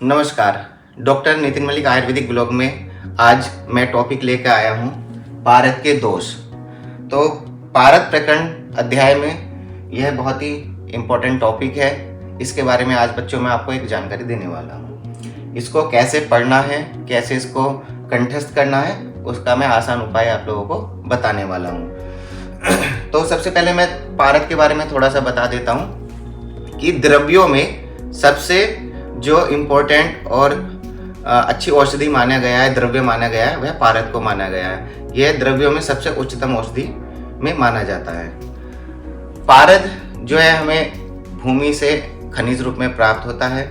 नमस्कार। Doctor Nitin Malik Ayurvedic blog में आज मैं टॉपिक लेकर आया हूँ पारद के दोष। तो पारद प्रकरण अध्याय में यह बहुत ही इम्पोर्टेंट टॉपिक है। इसके बारे में आज बच्चों में आपको एक जानकारी देने वाला हूँ। इसको कैसे पढ़ना है, कैसे इसको कंठस्थ करना है, उसका मैं आसान उपाय आप लोगों को बताने वाला हूँ। तो सबसे पहले मैं पारद के बारे में थोड़ा सा बता देता हूँ कि द्रव्यों में सबसे जो इम्पोर्टेंट और अच्छी औषधि माना गया है, द्रव्य माना गया है, वह पारद को माना गया है। यह द्रव्यों में सबसे उच्चतम औषधि में माना जाता है। पारद जो है हमें भूमि से खनिज रूप में प्राप्त होता है,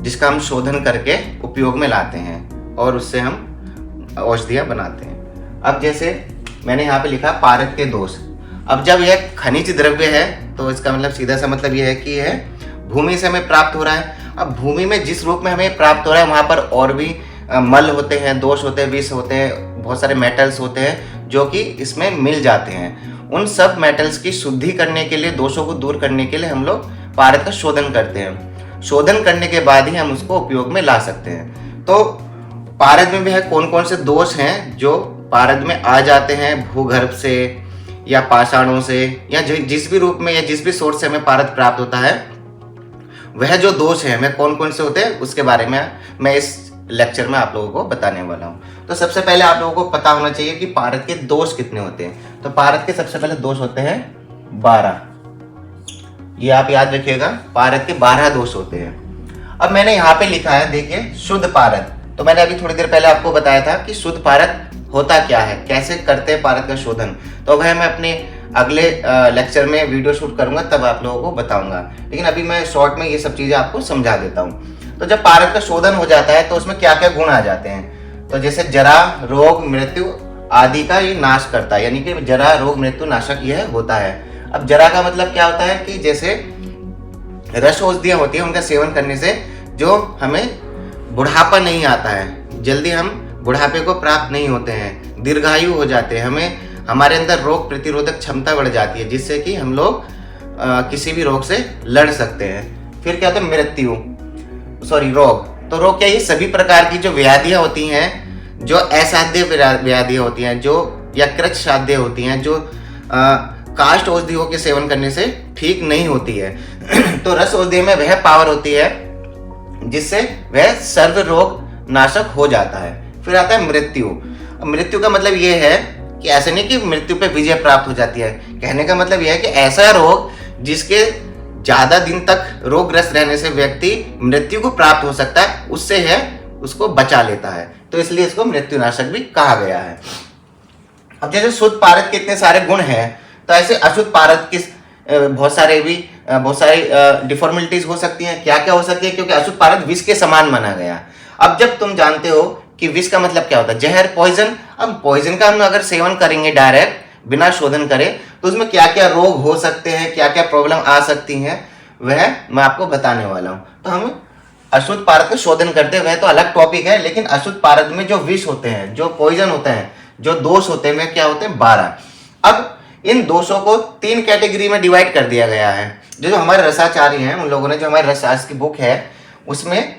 जिसका हम शोधन करके उपयोग में लाते हैं और उससे हम औषधियाँ बनाते हैं। अब जैसे मैंने यहाँ पे लिखा पारद के दोष। अब जब यह खनिज द्रव्य है तो इसका मतलब सीधा सा मतलब यह है कि यह भूमि से हमें प्राप्त हो रहा है। अब भूमि में जिस रूप में हमें प्राप्त हो रहा है वहाँ पर और भी मल होते हैं, दोष होते हैं, विष होते हैं, बहुत सारे मेटल्स होते हैं जो कि इसमें मिल जाते हैं। उन सब मेटल्स की शुद्धि करने के लिए, दोषों को दूर करने के लिए हम लोग पारद का शोधन करते हैं। शोधन करने के बाद ही हम उसको उपयोग में ला सकते हैं। तो पारद में भी है कौन कौन से दोष हैं जो पारद में आ जाते हैं भूगर्भ से या पाषाणों से या जिस भी रूप में या जिस भी सोर्स से हमें पारद प्राप्त होता है, वह जो दोष है मैं कौन कौन से होते हैं उसके बारे में मैं इस लेक्चर में आप लोगों को बताने वाला हूँ। तो सबसे पहले आप लोगों को पता होना चाहिए कि पारद के दोष कितने होते हैं। तो पारद के सबसे पहले दोष होते हैं 12। ये आप याद रखिएगा, पारद के 12 दोष होते हैं। अब मैंने यहाँ पे लिखा है, देखिए, शुद्ध पारद। तो मैंने अभी थोड़ी देर पहले आपको बताया था कि शुद्ध पारद होता क्या है, कैसे करते हैं पारद का शोधन। तो वह मैं अपने अगले लेक्चर में वीडियो शूट करूंगा, तब आप लोगों को बताऊंगा। लेकिन अभी मैं शॉर्ट में ये सब चीजें आपको समझा देता हूँ। तो जब पारद का शोधन हो जाता है तो उसमें क्या क्या गुण आ जाते हैं। तो जैसे जरा, रोग, मृत्यु आदि का ये नाश करता है, यानी कि जरा, रोग, मृत्यु नाशक यह होता है। अब जरा का मतलब क्या होता है कि जैसे रस औषधियाँ होती है, उनका सेवन करने से जो हमें बुढ़ापा नहीं आता है, जल्दी हम बुढ़ापे को प्राप्त नहीं होते हैं, दीर्घायु हो जाते हैं, हमारे अंदर रोग प्रतिरोधक क्षमता बढ़ जाती है, जिससे कि हम लोग किसी भी रोग से लड़ सकते हैं। फिर क्या होता है, रोग। तो रोग क्या, ये सभी प्रकार की जो व्याधियां होती हैं, जो असाध्य व्याधियां होती हैं, जो यकृत साध्य होती हैं, जो काष्ठ औषधियों के सेवन करने से ठीक नहीं होती है। तो रस औषधि में वह पावर होती है जिससे वह सर्व रोग नाशक हो जाता है। फिर आता है मृत्यु। मृत्यु का मतलब ये है कि ऐसे नहीं कि मृत्यु पे विजय प्राप्त हो जाती है। कहने का मतलब यह है कि ऐसा रोग जिसके ज्यादा दिन तक रोगग्रस्त रहने से व्यक्ति मृत्यु को प्राप्त हो सकता है, उससे है उसको बचा लेता है। तो इसलिए इसको मृत्युनाशक भी कहा गया है। अब जैसे शुद्ध पारद के इतने सारे गुण हैं, तो ऐसे अशुद्ध पारद की बहुत सारी डिफॉर्मेलिटीज हो सकती हैं। क्या क्या हो सकती है, क्योंकि अशुद्ध पारद विष के समान माना गया। अब जब तुम जानते हो कि विष का मतलब क्या होता है, जहर, पॉइजन। अब पॉइजन का हम अगर सेवन करेंगे डायरेक्ट बिना शोधन करें, तो उसमें क्या क्या रोग हो सकते हैं, क्या क्या प्रॉब्लम आ सकती हैं, वह मैं आपको बताने वाला हूं। तो हम अशुद्ध पारद का शोधन करते हैं, वह तो अलग टॉपिक है। लेकिन अशुद्ध पारद में जो विष होते हैं, जो पॉइजन होते हैं, जो दोष होते हैं, वह क्या होते हैं, 12। अब इन दोषों को 3 कैटेगरी में डिवाइड कर दिया गया है। जो हमारे रसाचार्य हैं, उन लोगों ने जो हमारे रसशास्त्र की बुक है उसमें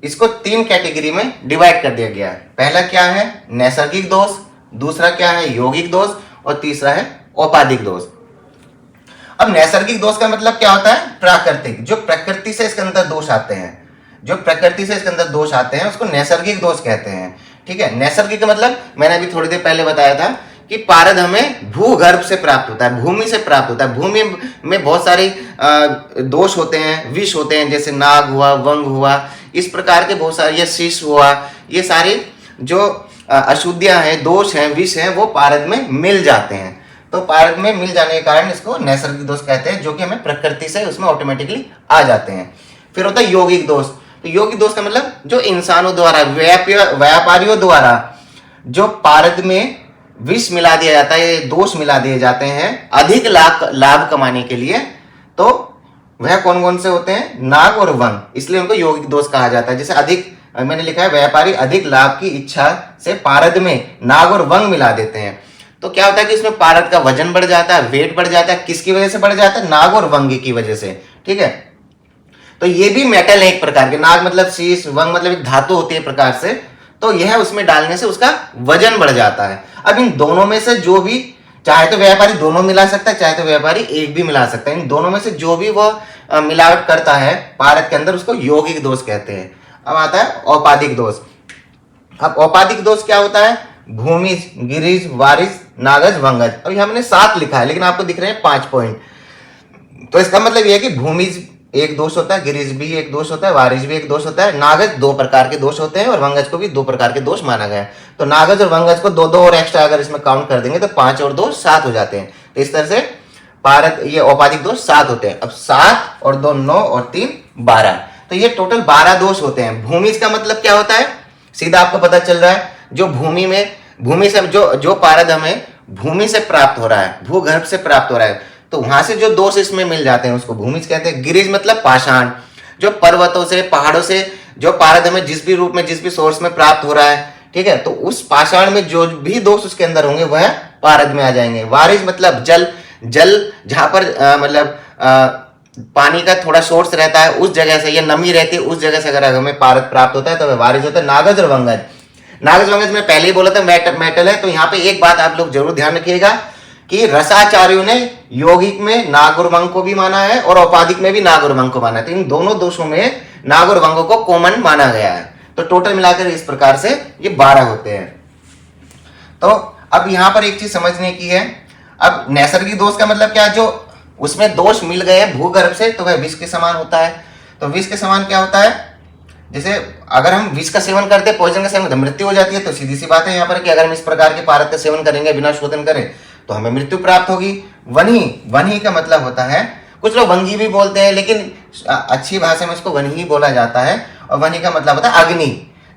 इसको 3 कैटेगरी में डिवाइड कर दिया गया है। पहला क्या है, नैसर्गिक दोष, दूसरा क्या है, यौगिक दोष, और तीसरा है औपाधिक दोष। अब नैसर्गिक दोष का मतलब क्या होता है, प्राकृतिक, जो प्रकृति से इसके अंदर दोष आते हैं, जो प्रकृति से इसके अंदर दोष आते हैं उसको नैसर्गिक दोष कहते हैं। ठीक है, नैसर्गिक का मतलब मैंने अभी थोड़ी देर पहले बताया था कि पारद हमें भूगर्भ से प्राप्त होता है, भूमि से प्राप्त होता है। भूमि में बहुत सारे दोष होते हैं, विष होते हैं, जैसे नाग हुआ, वंग हुआ, इस प्रकार के बहुत सारे, ये शीश हुआ, ये सारे जो अशुद्धियां हैं, दोष हैं, विष हैं, वो पारद में मिल जाते हैं। तो पारद में मिल जाने के कारण इसको नैसर्गिक दोष कहते हैं, जो कि हमें प्रकृति से उसमें ऑटोमेटिकली आ जाते हैं। फिर होता है यौगिक दोष। तो यौगिक दोष का मतलब जो इंसानों द्वारा, व्यापारियों द्वारा जो पारद में विष मिला दिया जाता है, दोष मिला दिए जाते हैं अधिक लाभ कमाने के लिए, तो वह कौन कौन से होते हैं, नाग और वंग, इसलिए उनको यौगिक दोष कहा जाता है। जैसे अधिक, मैंने लिखा है, व्यापारी अधिक लाभ की इच्छा से पारद में नाग और वंग मिला देते हैं। तो क्या होता है कि इसमें पारद का वजन बढ़ जाता है, वेट बढ़ जाता है। किसकी वजह से बढ़ जाता है, नाग और वंग की वजह से। ठीक है, तो ये भी मेटल है एक प्रकार के। नाग मतलब शीश, वंग मतलब एक धातु होती है प्रकार से, तो यह उसमें डालने से उसका वजन बढ़ जाता है। अब इन दोनों में से जो भी, चाहे तो व्यापारी दोनों मिला सकता है, चाहे तो व्यापारी एक भी मिला सकता है, इन दोनों में से जो भी वह मिलावट करता है पारद के अंदर, उसको यौगिक दोष कहते हैं। अब आता है औपाधिक दोष। अब औपाधिक दोष क्या होता है? भूमिज, गिरिज, वारिज, नागज, वंगज। अब हमने 7 लिखा है, लेकिन आपको दिख रहे हैं 5 पॉइंट। तो इसका मतलब यह है कि भूमिज एक दोष होता है, गिरिज भी एक दोष होता है, वारिज भी एक दोष होता है, नागज 2 प्रकार के दोष होते हैं, और वंगज को भी 2 प्रकार के दोष माना गया है। तो नागज और वंगज को 2-2 और एक्स्ट्रा अगर इसमें काउंट कर देंगे तो 5 और 2 7 हो जाते हैं। तो इस तरह से पारद, ये औपाधिक दोष 7 होते हैं। अब 7 और 2 9 और 3 12, तो ये टोटल 12 दोष होते हैं। भूमिज का मतलब क्या होता है? सीधा आपको पता चल रहा है, जो भूमि में, भूमि से जो पारद हमें भूमि से प्राप्त हो रहा है, भूगर्भ से प्राप्त हो रहा है, तो वहां से जो दोष इसमें मिल जाते हैं उसको भूमिज कहते हैं। गिरिज मतलब पाषाण, जो पर्वतों से, पहाड़ों से जो पारद हमें जिस भी रूप में, जिस भी सोर्स में प्राप्त हो रहा है, ठीक है, तो उस पाषाण में जो भी दोष उसके अंदर होंगे वह पारद में आ जाएंगे। वारिज मतलब जल, जहां पर मतलब पानी का थोड़ा सोर्स रहता है उस जगह से, या नमी रहती है उस जगह से अगर हमें पारद प्राप्त होता है तो वह वारिज होता है। नागज और वंगज, नागज वंगज में पहले ही बोला था मेटल है। तो यहाँ पे एक बात आप लोग जरूर ध्यान रखिएगा कि रसाचार्यों ने यौगिक में नाग और वंग को भी माना है और औपाधिक में भी नाग और वंग को माना है। तो इन दोनों दोषों में नाग और वंग को कॉमन माना गया है। तो टोटल मिलाकर इस प्रकार से ये 12 होते हैं। तो अब यहां पर एक चीज समझने की है। अब नैसर्गिक दोष का मतलब क्या? जो उसमें दोष मिल गए भूगर्भ से तो वह विष के समान होता है। तो विष के समान क्या होता है? जैसे अगर हम विष का सेवन करते हैं, पॉइजन का सेवन करते, मृत्यु हो जाती है। तो सीधी सी बात है यहाँ पर कि अगर हम इस प्रकार के पारद का सेवन करेंगे, बिना शोधन करें, तो हमें मृत्यु प्राप्त होगी। वनी का मतलब होता है, कुछ लोग वंगी भी बोलते हैं, लेकिन अच्छी भाषा में इसको वनी ही बोला जाता है। और वनी का मतलब होता है अग्नि।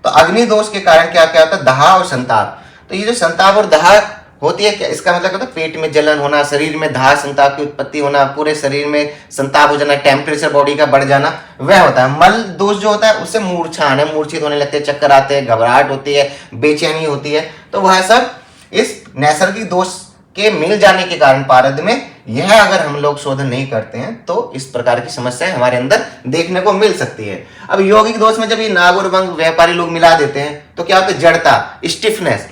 तो अग्नि दोष के कारण क्या क्या होता है? दाह और संताप। तो ये जो संताप और दाह होती है, क्या इसका मतलब होता है? पेट में जलन होना, शरीर में दाह संताप की उत्पत्ति होना, पूरे शरीर में संताप हो जाना, टेम्परेचर बॉडी का बढ़ जाना, वह होता है। मल दोष जो होता है उससे मूर्छा आना, मूर्छित होने लगते हैं, चक्कर आते हैं, घबराहट होती है, बेचैनी होती है। तो वह सब इस नैसर्गिक दोष के मिल जाने के कारण पारद में, यह अगर हम लोग शोधन नहीं करते हैं तो इस प्रकार की समस्याएं हमारे अंदर देखने को मिल सकती है। अब यौगिक दोष में जब ये नाग और वंग व्यापारी लोग मिला देते हैं तो क्या होता है? जड़ता, स्टिफनेस।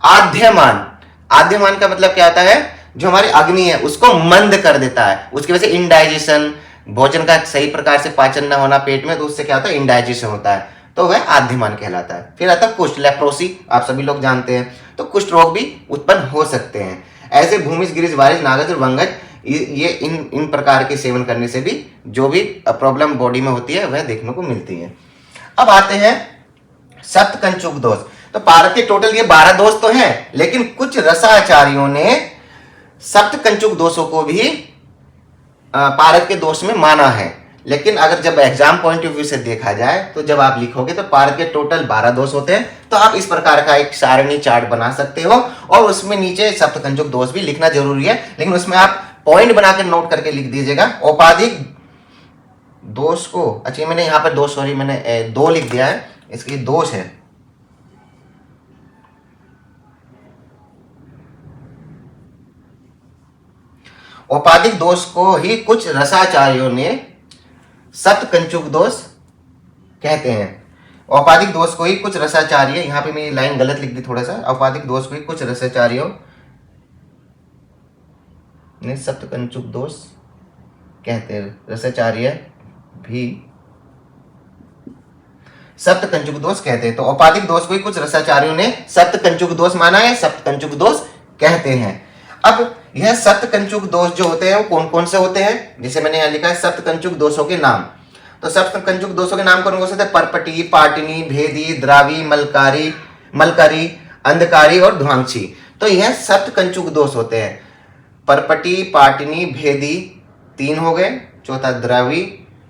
आद्यमान, आद्यमान का मतलब क्या होता है? जो हमारी अग्नि है उसको मंद कर देता है। उसकी वजह से इनडाइजेशन, भोजन का सही प्रकार से पाचन न होना पेट में, तो उससे क्या होता है? इनडाइजेशन होता है, तो वह आद्यमान कहलाता है। फिर आता है कुष्ठ, लेप्रोसी, आप सभी लोग जानते हैं। तो कुष्ठ रोग भी उत्पन्न हो सकते हैं। ऐसे भूमिज, गिरिज, वारिज, नागज और वंगज, ये इन प्रकार के सेवन करने से भी जो भी प्रॉब्लम बॉडी में होती है वह देखने को मिलती है। अब आते हैं सप्तकंचुक दोष। तो पारद के टोटल ये 12 दोष तो हैं, लेकिन कुछ रसाचार्यों ने सप्तकंचुक दोषों को भी पारद के दोष में माना है। लेकिन अगर जब एग्जाम पॉइंट ऑफ व्यू से देखा जाए तो जब आप लिखोगे तो पारद के टोटल 12 दोष होते हैं। तो आप इस प्रकार का एक सारणी चार्ट बना सकते हो और उसमें नीचे सप्तकंचुक दोष भी लिखना जरूरी है, लेकिन उसमें आप पॉइंट बनाकर नोट करके लिख दीजिएगा। औपाधिक दोष को, अच्छा मैंने यहाँ पर दोष, सॉरी मैंने 2 लिख दिया है, इसके दोष है। औपाधिक दोष को ही कुछ रसाचार्यों ने सप्तकंचुक दोष कहते हैं। औपाधिक दोष को ही कुछ रसाचार्य, यहां पे मेरी लाइन गलत लिख दी थोड़ा सा, औपाधिक दोष को ही कुछ रसाचार्यों ने सप्तकंचुक दोष कहते हैं। रसाचार्य भी सप्तकंचुक दोष कहते हैं। तो औपाधिक दोष को ही कुछ रसाचार्यों ने सप्तकंचुक दोष माना है, सप्तकंचुक दोष कहते हैं। अब यह सप्तकंचुक दोष जो होते हैं वो कौन कौन से होते हैं? जैसे मैंने यहाँ लिखा है सप्तकंचुक दोषों के नाम। तो सप्तकंचुक दोषों के नाम कौन कौन से होते हैं? परपटी, पाटिनी, भेदी, द्रावी, मलकारी, अंधकारी और ध्वांसी। तो यह सप्तकंचुक दोष होते हैं। परपटी, पाटिनी, भेदी 3 हो गए, चौथा द्रावी,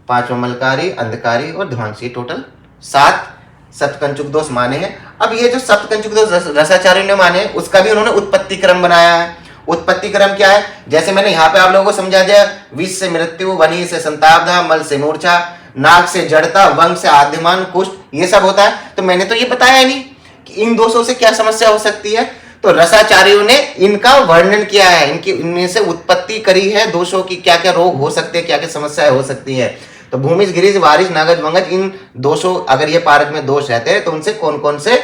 5वां मलकारी, अंधकारी और ध्वांसी। टोटल 7 सप्तकंचुक दोष माने हैं। अब ये जो सप्तकंचुक दोष रसाचार्यों ने माने, उसका भी उन्होंने उत्पत्ति क्रम बनाया है। उत्पत्ति क्रम क्या है? जैसे मैंने यहाँ पे आप लोगों को समझा दिया, विष से मृत्यु, वनी से संतापदा, मल से मूर्छा, नाग से जड़ता, वंग से आद्यमान, कुष्ठ, ये सब होता है। तो मैंने तो ये बताया नहीं कि इन दोषों से क्या समस्या हो सकती है। तो रसाचार्यों ने इनका वर्णन किया है, इनमें से उत्पत्ति करी है दोषों की, क्या क्या रोग हो सकते हैं, क्या क्या समस्याएं हो सकती है। तो भूमिज, गिरिज, वारिज, नागज, वंगज, इन दोषों, अगर ये पारद में दोष रहते हैं तो उनसे कौन कौन से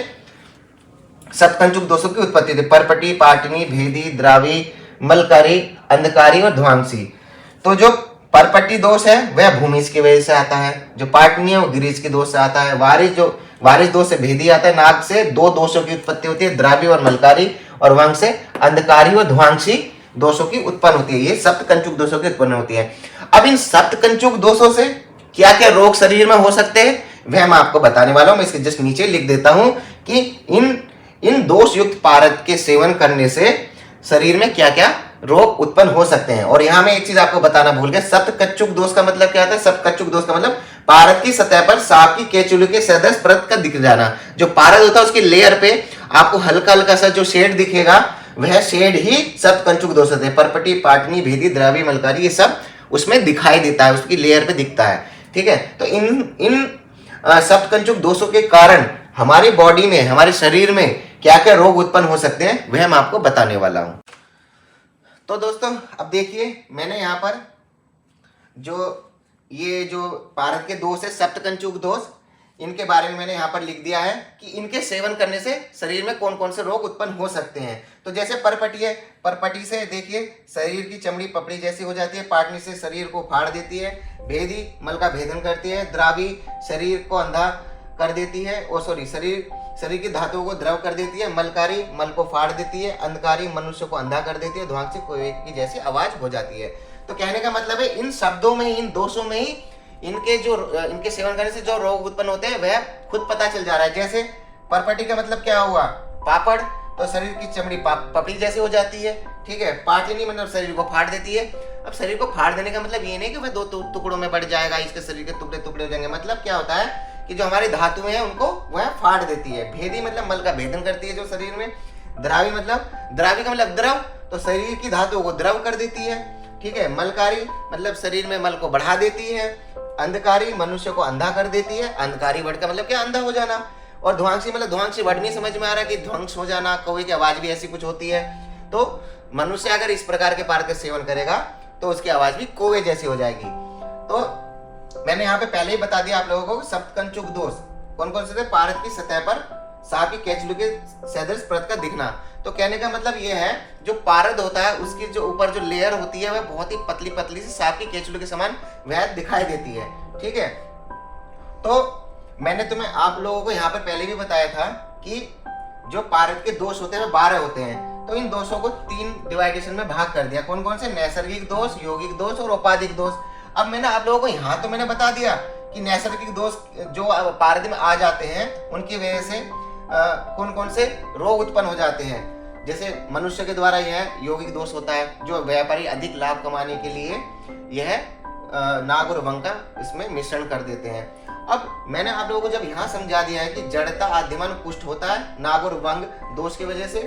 सप्तकंचुक दोषों की उत्पत्ति होती है? परपटी, पाटनी, भेदी, द्रावी, मलकारी, अंधकारी और ध्वांसी। तो जो परपटी दोष है वह भूमिज की वजह से आता है, जो पाटनी है वो गिरिज के दोष से आता है, वारिज दोष से भेदी आता है, नाग से दो दोषों की उत्पत्ति होती है, द्रावी और मलकारी, और वंग से अंधकारी और ध्वांसी दोषों की उत्पन्न होती है। ये सप्तकंचुक दोषों की उत्पन्न होती है। अब इन सप्तकंचुक दोषों से क्या क्या रोग शरीर में हो सकते हैं वह मैं आपको बताने वाला हूं। मैं इसके जस्ट नीचे लिख देता हूं कि इन दोष युक्त पारद के सेवन करने से शरीर में क्या क्या रोग उत्पन्न हो सकते हैं। और यहां मैं एक चीज आपको बताना भूल गया, सप्तकंचुक दोष का मतलब क्या होता है? सप्तकंचुक दोष का मतलब पारद की सतह पर सांप की केचुली के सदृश परत का दिख जाना। जो पारद होता है उसकी लेयर पे आपको हल्का हल्का सा जो शेड दिखेगा वह शेड ही सप्तकंचुक दोष होते हैं। परपटी, पाटनी, भेदी, द्रावी, मलकारी ये सब उसमें दिखाई देता है, उसकी लेयर पे दिखता है। ठीक है, तो इन सप्तकंचुक दोषों के कारण हमारी बॉडी में, हमारे शरीर में क्या क्या रोग उत्पन्न हो सकते हैं वह मैं आपको बताने वाला हूं। तो दोस्तों अब देखिए, मैंने यहाँ पर जो पारद के दोष है, सप्तकंचुक दोष, इनके बारे में मैंने यहाँ पर लिख दिया है कि इनके सेवन करने से शरीर में कौन कौन से रोग उत्पन्न हो सकते हैं। तो जैसे परपटी है, परपटी से देखिए शरीर की चमड़ी पपड़ी जैसी हो जाती है, पाटनी से शरीर को फाड़ देती है, भेदी मल का भेदन करती है, द्रावी शरीर को अंधा कर देती है, शरीर की धातुओं को द्रव कर देती है, मलकारी मल को फाड़ देती है, अंधकारी मनुष्य को अंधा कर देती है, ध्वांसी कोए की जैसी आवाज हो जाती है। तो कहने का मतलब है इन शब्दों में, इन दोषों में ही इनके सेवन करने से जो रोग उत्पन्न होते हैं वह खुद पता चल जा रहा है। जैसे परपटी का मतलब क्या हुआ? पापड़, तो शरीर की चमड़ी पपड़ी जैसी हो जाती है। ठीक है, पाटनी मतलब शरीर को फाड़ देती है। अब शरीर को फाड़ देने का मतलब ये नहीं कि वह दो टुकड़ों में बढ़ जाएगा, इसके शरीर के टुकड़े टुकड़े हो जाएंगे। मतलब क्या होता है कि जो हमारी धातुएं हैं उनको वह फाड़ देती है। भेदी मतलब मल का भेदन करती है जो शरीर में। द्रावी का मतलब द्रव, तो शरीर की धातुओं को द्रव कर देती है। ठीक है, मलकारी मतलब शरीर में मल को बढ़ा देती है। अंधकारी मनुष्य को अंधा कर देती है। अंधकारी वर्ड का मतलब क्या? अंधा हो जाना। और ध्वांसी मतलब, ध्वांसी वर्ड नहीं समझ में आ रहा कि ध्वंस हो जाना, कौवे की आवाज भी ऐसी कुछ होती है। तो मनुष्य अगर इस प्रकार के पारद का सेवन करेगा तो उसकी आवाज भी कौवे जैसी हो जाएगी। तो मैंने यहाँ पे पहले ही बता दिया आप लोगों को सप्तकंचुक दोष कौन कौन से थे? पारद की सतह पर सांप की केचुली के सदृश परत का दिखना। तो कहने का मतलब ये है, जो पारद होता है उसकी जो ऊपर जो लेयर होती है वह बहुत ही पतली पतली सी सांप की केचुली के समान वह दिखाई देती है। ठीक है, तो मैंने तुम्हें आप लोगों को यहाँ पर पहले भी बताया था कि जो पारद के दोष होते हैं 12 होते हैं। तो इन दोषों को 3 डिवाइडेशन में भाग कर दिया। कौन कौन से? नैसर्गिक दोष, यौगिक दोष और औपाधिक दोष। अब मैंने आप लोगों को यहाँ तो मैंने बता दिया कि नैसर्गिक दोष जो पारद में आ जाते हैं उनकी वजह से कौन कौन से रोग उत्पन्न हो जाते हैं। जैसे मनुष्य के द्वारा यह यौगिक दोष होता है, जो व्यापारी अधिक लाभ कमाने के लिए यह नाग और वंग का इसमें मिश्रण कर देते हैं। अब मैंने आप लोगों को जब यहाँ समझा दिया है कि जड़ता, आद्यमन, कुष्ठ होता है नाग और वंग दोष की वजह से,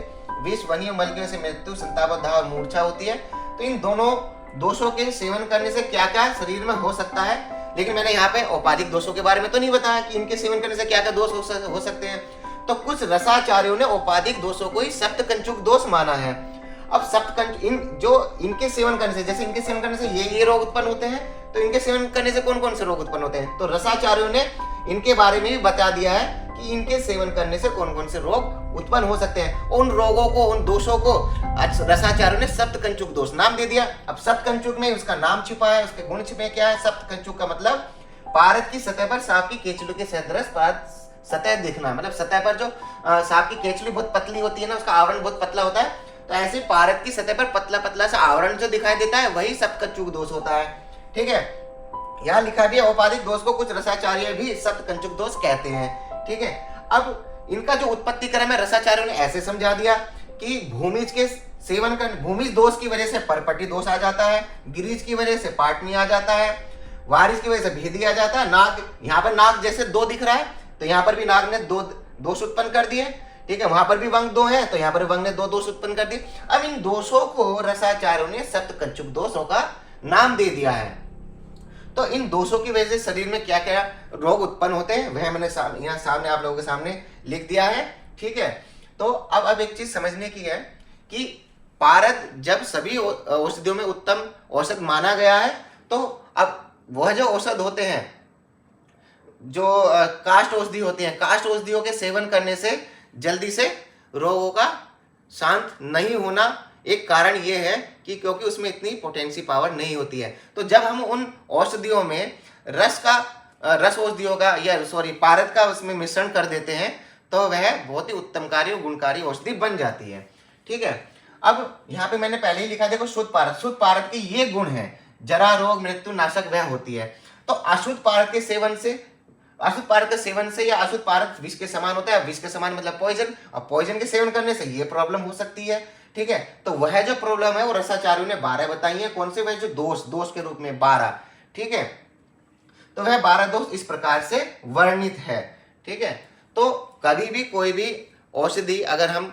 विष, वन्य, मल की वजह से मृत्यु, संताप, दाह और मूर्छा होती है। तो इन दोनों दोषों के सेवन करने से क्या क्या शरीर में हो सकता है। लेकिन मैंने यहाँ पे औपाधिक दोषों के बारे में तो नहीं बताया कि इनके सेवन करने से क्या क्या दोष हो सकते हैं। तो कुछ रसाचार्यों ने औपाधिक दोषों को ही सप्तकंचुक दोष माना है। अब इनके सेवन करने से, जैसे इनके सेवन करने से ये रोग उत्पन्न होते हैं, तो इनके सेवन करने से कौन कौन से रोग उत्पन्न होते हैं। तो रसाचार्यों ने इनके बारे में भी बता दिया है कि इनके सेवन करने से कौन कौन से रोग उत्पन्न हो सकते हैं। उन रोगों को, उन दोषों को रसाचार्यों ने सप्तकंचुक दोष नाम दे दिया। अब सप्तकंचुक में उसका नाम छिपा है, उसके गुण छिपे। क्या है सप्तकंचुक का मतलब? पारद की सतह पर सांप की केचुली के सदृश सतह दिखना। मतलब सतह पर जो सांप की केचुली बहुत पतली होती है ना, उसका आवरण बहुत पतला होता है, तो ऐसे पारद की सतह पर पतला पतला सा आवरण जो दिखाई देता है वही सप्तकंचुक दोष होता है। ठीक है, यहाँ लिखा भी है औपाधिक दोष को कुछ रसाचार्य भी सप्तकंचुक दोष कहते हैं। ठीक है, अब इनका जो उत्पत्ति क्रम है रसाचार्यों ने ऐसे समझा दिया कि भूमिज के सेवन कर, भूमिज दोष की वजह से परपटी दोष आ जाता है, गिरिज की वजह से पाटनी आ जाता है, वारिस की वजह से भेदी आ जाता है, नाग, यहाँ पर नाग जैसे 2 दिख रहा है तो यहाँ पर भी नाग ने 2 दोष उत्पन्न कर दिए। ठीक है, वहां पर भी वंग 2 है तो यहाँ पर वंग ने 2 दोष उत्पन्न कर दिए। अब इन दोषों को रसाचार्यों ने सप्तकंचुक दोषों का नाम दे दिया है। तो इन दोषों की वजह से शरीर में क्या क्या रोग उत्पन्न होते हैं वह मैंने यहाँ सामने आप लोगों के सामने लिख दिया है। ठीक है, तो अब एक चीज समझने की है कि पारद जब सभी औषधियों में उत्तम औषध माना गया है, तो अब वह जो औषध होते हैं, जो काष्ठ औषधि होती हैं, काष्ठ औषधियों के सेवन करने से जल्दी से रोगों का शांत नहीं होना एक कारण ये है कि क्योंकि उसमें इतनी पोटेंसी पावर नहीं होती है। तो जब हम उन औषधियों में रस औषधियों का या सॉरी पारद का उसमें मिश्रण कर देते हैं तो वह बहुत ही उत्तमकारी और गुणकारी औषधि बन जाती है। ठीक है, अब यहाँ पे मैंने पहले ही लिखा, देखो शुद्ध पारद के ये गुण हैं, जरा रोग मृत्यु नाशक वह होती है। तो अशुद्ध पारद के सेवन से या अशुद्ध पारद विष के समान होता है। विष के समान मतलब पॉइजन, और पॉइजन के सेवन करने से ये प्रॉब्लम हो सकती है। ठीक है, तो वह जो प्रॉब्लम है वो रसाचार्यों ने 12 बताई है। कौन से? वह जो दोष के रूप में 12। ठीक है, तो वह 12 दोष इस प्रकार से वर्णित है। ठीक है, तो कभी भी कोई भी औषधि अगर हम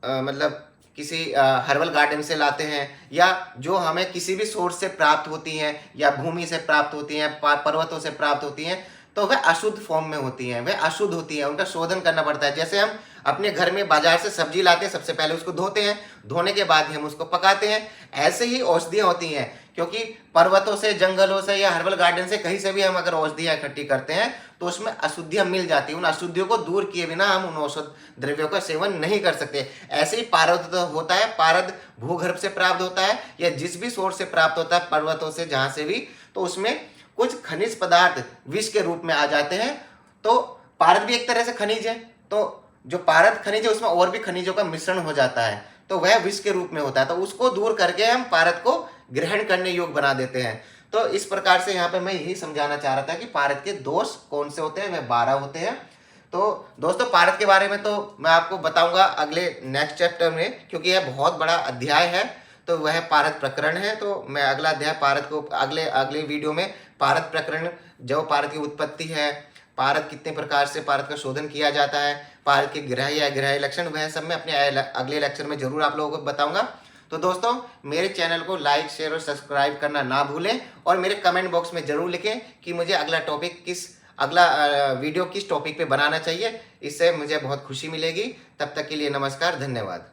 मतलब किसी हर्बल गार्डन से लाते हैं या जो हमें किसी भी सोर्स से प्राप्त होती हैं या भूमि से प्राप्त होती हैं, पर्वतों से प्राप्त होती हैं, तो वह अशुद्ध फॉर्म में होती हैं, वह अशुद्ध होती हैं, उनका शोधन करना पड़ता है। जैसे हम अपने घर में बाजार से सब्जी लाते हैं, सबसे पहले उसको धोते हैं, धोने के बाद ही हम उसको पकाते हैं। ऐसे ही औषधियाँ होती हैं, क्योंकि पर्वतों से, जंगलों से या हर्बल गार्डन से कहीं से भी हम अगर औषधियाँ इकट्ठी करते हैं तो उसमें अशुद्धियाँ मिल जाती हैं। उन अशुद्धियों को दूर किए बिना हम उन औषध द्रव्यों का सेवन नहीं कर सकते। ऐसे ही पारद होता है, पारद भूगर्भ से प्राप्त होता है या जिस भी सोर्स से प्राप्त होता है, पर्वतों से, जहाँ से भी, तो उसमें कुछ खनिज पदार्थ विष के रूप में आ जाते हैं। तो पारद भी एक तरह से खनिज है, तो जो पारद खनिज है उसमें और भी खनिजों का मिश्रण हो जाता है, तो वह विष के रूप में होता है। तो उसको दूर करके हम पारद को ग्रहण करने योग्य बना देते हैं। तो इस प्रकार से यहाँ पे मैं यही समझाना चाह रहा था कि पारद के दोष कौन से होते हैं, वह 12 होते हैं। तो दोस्तों पारद के बारे में तो मैं आपको बताऊंगा अगले नेक्स्ट चैप्टर में, क्योंकि यह बहुत बड़ा अध्याय है। तो वह पारद प्रकरण है, तो मैं अगला अध्याय पारद को अगले वीडियो में पारद प्रकरण, जो पारद की उत्पत्ति है, पारद कितने प्रकार से पारद का शोधन किया जाता है, पारद के ग्रह या ग्रह लक्षण, वह सब मैं अपने अगले लेक्चर में जरूर आप लोगों को बताऊंगा। तो दोस्तों मेरे चैनल को लाइक, शेयर और सब्सक्राइब करना ना भूलें, और मेरे कमेंट बॉक्स में जरूर लिखें कि मुझे अगला वीडियो किस टॉपिक पे बनाना चाहिए। इससे मुझे बहुत खुशी मिलेगी। तब तक के लिए नमस्कार, धन्यवाद।